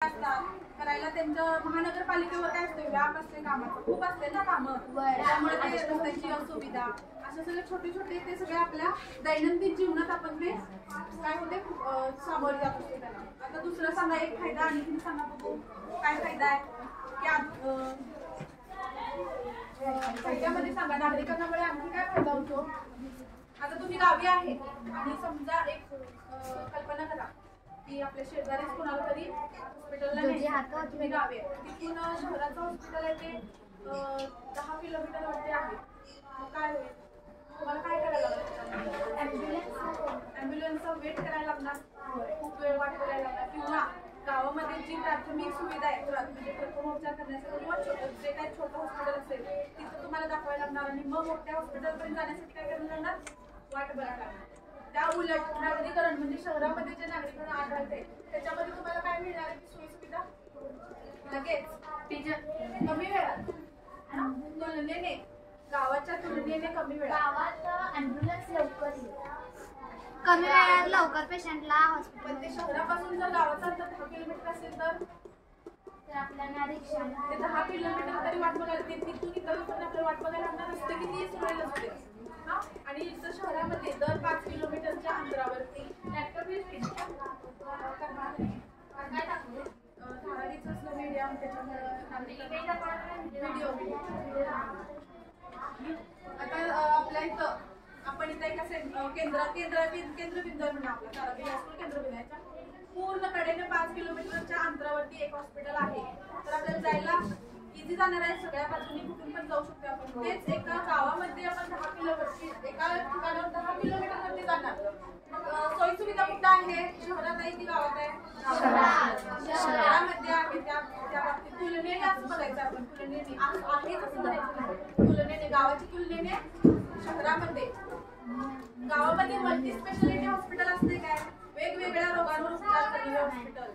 करायला त्यांच्या महानगरपालिकेवर काय असते, व्याप असते, कामाचं खूप असते ना कामं, त्यामुळे ते रस्त्यांची असुविधा असे सगळे छोटे छोटे ते सगळे आपल्या दैनंदिन जीवनात आपण ते काय होते सामोरे जात असते त्याला. आता दुसरं सांगा एक फायदा आणखी सांगा बघू काय फायदा आहे की फायद्यामध्ये सांगा नागरिकांमुळे आणखी काय फायदा होतो. आता तुम्ही गावी आहे आणि समजा एक कल्पना करा की आपल्या शेजारीच कोणाला तरी हॉस्पिटलला नाही, तुम्ही गावी आहे, तिथून शहराचं हॉस्पिटल आहे ते 10 किलोमीटर वरती आहे, मग काय होईल तुम्हाला काय करायला लागणार, ॲम्ब्युलन्सचा वेट करायला लागणार, खूप वेळ वाट करायला लागणार, किंवा गावामध्ये जी प्राथमिक सुविधा आहे म्हणजे प्रथमोपचार करण्यासाठी किंवा जे काही छोटं हॉस्पिटल असेल तिथं तुम्हाला दाखवायला लागणार आणि मग मोठ्या हॉस्पिटलपर्यंत जाण्यासाठी काय करायला लागणार, वाट बघायला लागणार. त्या उलट नागरीकरण म्हणजे शहरामध्ये जे नागरीकरण आढळते त्याच्यामध्ये तुम्हाला काय मिळणार आहे की सोयी सुविधा लगेच कमी वेळात तुलनेने गावाच्या तुलनेने कमी वेळात. गावात ॲम्ब्युलन्स लवकर कमी वेळात लवकर पेशंटला हॉस्पिटल. पण ते शहरापासून जर गावाचा अंतर 10 किलोमीटर असेल तर आपल्याला रिक्षा ते 10 किलोमीटर तरी वाट बघायला तिथून इतर पण आपल्याला वाट बघायला लागणार रस्ते किती सोयीचे असते आणि इथं शहरामध्ये दर 5 किलोमीटरच्या अंतरावरती धारावीच असलं मीडियम आता आपल्या इथं आपण इथं एका केंद्रबिंदू म्हणा आपला धारावी हायस्कूल केंद्रबिंदूच्या पूर्ण कडेने 5 किलोमीटरच्या अंतरावरती एक हॉस्पिटल आहे, तर आपल्याला जायला इझी जाणार आहे, सगळ्या बाजूनी कुठून पण जाऊ शकतो आपण. तेच एका गावामध्ये आपण 10 किलोमीटर एका ठिकाणावर 10 किलोमीटर वरती जाणार, मग सोयी सुविधा कुठं आहे, शहरात आहे की गावात आहे, शहरामध्ये आहे. त्या बाबतीत तुलनेने असं बघायचं आपण, तुलनेने आहेच असं म्हणायचं, तुलनेने गावाची तुलनेने शहरामध्ये गावामध्ये मल्टी स्पेशालिटी हॉस्पिटल असते काय, वेगवेगळ्या रोगांवर उपचार करणारे हॉस्पिटल,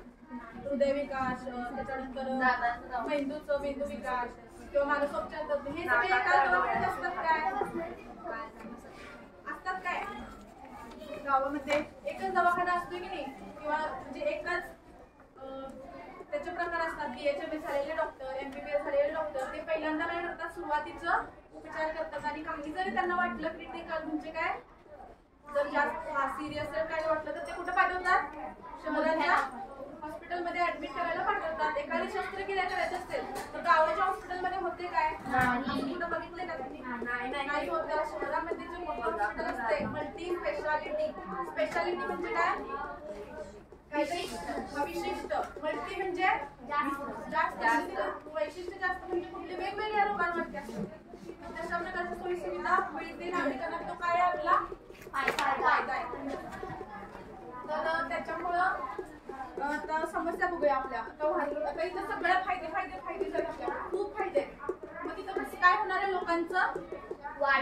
हृदयविकास, त्याच्यानंतर मेंदू विकास किंवा मानसोपचार तज्ञ, हे सगळे एका दवाखान्यात असतात काय गावामध्ये एकच दवाखाना असतो की नाही, किंवा म्हणजे एकच त्याचे प्रकार असतात. BHMS झालेले डॉक्टर, MBBS झालेले डॉक्टर ते पहिल्यांदा काय करतात, सुरुवातीचं उपचार करतात आणि काही जरी त्यांना वाटलं क्रिटिकल म्हणजे काय जर जास्त सिरियस जर काय वाटलं तर ते कुठं पाठवतात, शहराच्या हॉस्पिटलमध्ये ऍडमिट करायला पाठवतात. एखादी शस्त्रक्रिया करायची असेल तर गावाच्या हॉस्पिटलमध्ये होते काय, कुठं बघितले का तुम्ही, नाही होतं. शहरामध्ये जे मोठं हॉस्पिटल असते मल्टी स्पेशालिटी म्हणजे काय विशिष्ट, मल्टी म्हणजे जास्त, वैशिष्ट्य जास्त म्हणजे कुठले वेगवेगळ्या रोगांवरती असतात. तशा प्रकारच्या सोयी सुविधा मिळते नागरिकांना, तो काय आपला फायदा आहे. तर त्याच्यामुळं आता समस्या बघूया आपल्या, आता इथं सगळ्या फायदे आपल्याला खूप फायदे. मग तिथं कसं काय होणार आहे, लोकांचं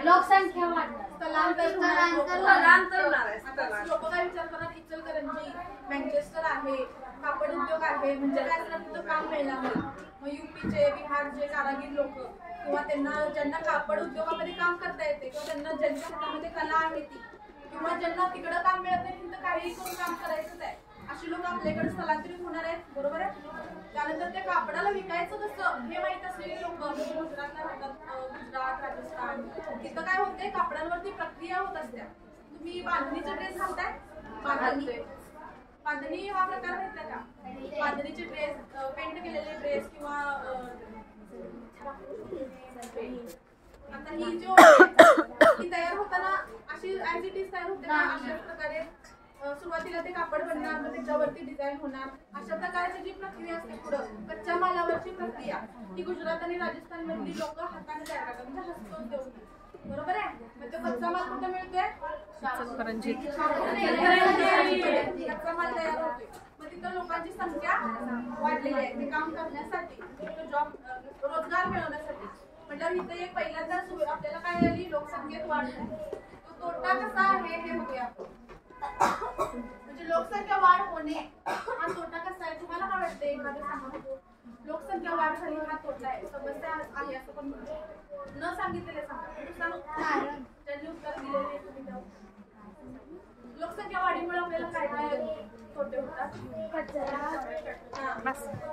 लोकसंख्या वाढणार, स्थलांतर लोक काय विचार करणार, इचलकरंजी मँचेस्टर आहे, कापड उद्योग आहे, म्हणजे काय असणार तिथं काम मिळणार नाही. मग UPचे बिहारचे कारागीर लोक किंवा त्यांना ज्यांना कापड उद्योगामध्ये काम करता येते किंवा त्यांना ज्यांच्या हातामध्ये कला आहे ती किंवा ज्यांना तिकडं काम मिळत नाही तिथं काहीही करून काम करायचंच आहे अशी लोक आपल्याकडे स्थलांतरित होणार आहेत, बरोबर आहे. त्यानंतर त्या कापडाला विकायचं कसं हे माहित असलेली लोक गुजरातला राहतात, गुजरात, राजस्थान, तिथं काय होते कापडांवरती प्रक्रिया होत असत्या. तुम्ही बांधणीचे ड्रेस घालताय, बांधणी हा प्रकार माहित का, बांधणीचे ड्रेस, पेंट केलेले ड्रेस किंवा आता ही जो ही तयार होताना अशी ऍज इट इज तयार होते ना, अशाच प्रकारे सुरुवातीला ते कापड बनणार, मग त्याच्यावरती डिझाईन होणार, अशा प्रकारची जी प्रक्रिया असते पुढं कच्च्या मालावरची प्रक्रिया ही गुजरात आणि राजस्थान मधली लोक हाताने तयार करतात, म्हणजे हस्तोद्योग, बरोबर आहे. मग तो कच्चा माल कुठं मिळतोय, कच्चा माल तयार होतोय. मग तिथं लोकांची संख्या वाढलेली आहे ते काम करण्यासाठी, जॉब रोजगार मिळवण्यासाठी. म्हणजे इथे एक पहिल्यांदा आपल्याला काय आली, लोकसंख्येत वाढ. तो तोटा कसा आहे हे बघूया. म्हणजे लोकसंख्या वाढ होणे हा तोटा कसा आहे तुम्हाला काय वाटतं, एखादं सांगा. लोकसंख्या वाढ झाली हा तोटा आहे, समस्या आहे असं पण न सांगितलेले सांगा, त्यांनी उत्तर दिलेले तुम्ही. लोकसंख्या वाढीमुळे आपल्याला काय काय तोटे होतात, तास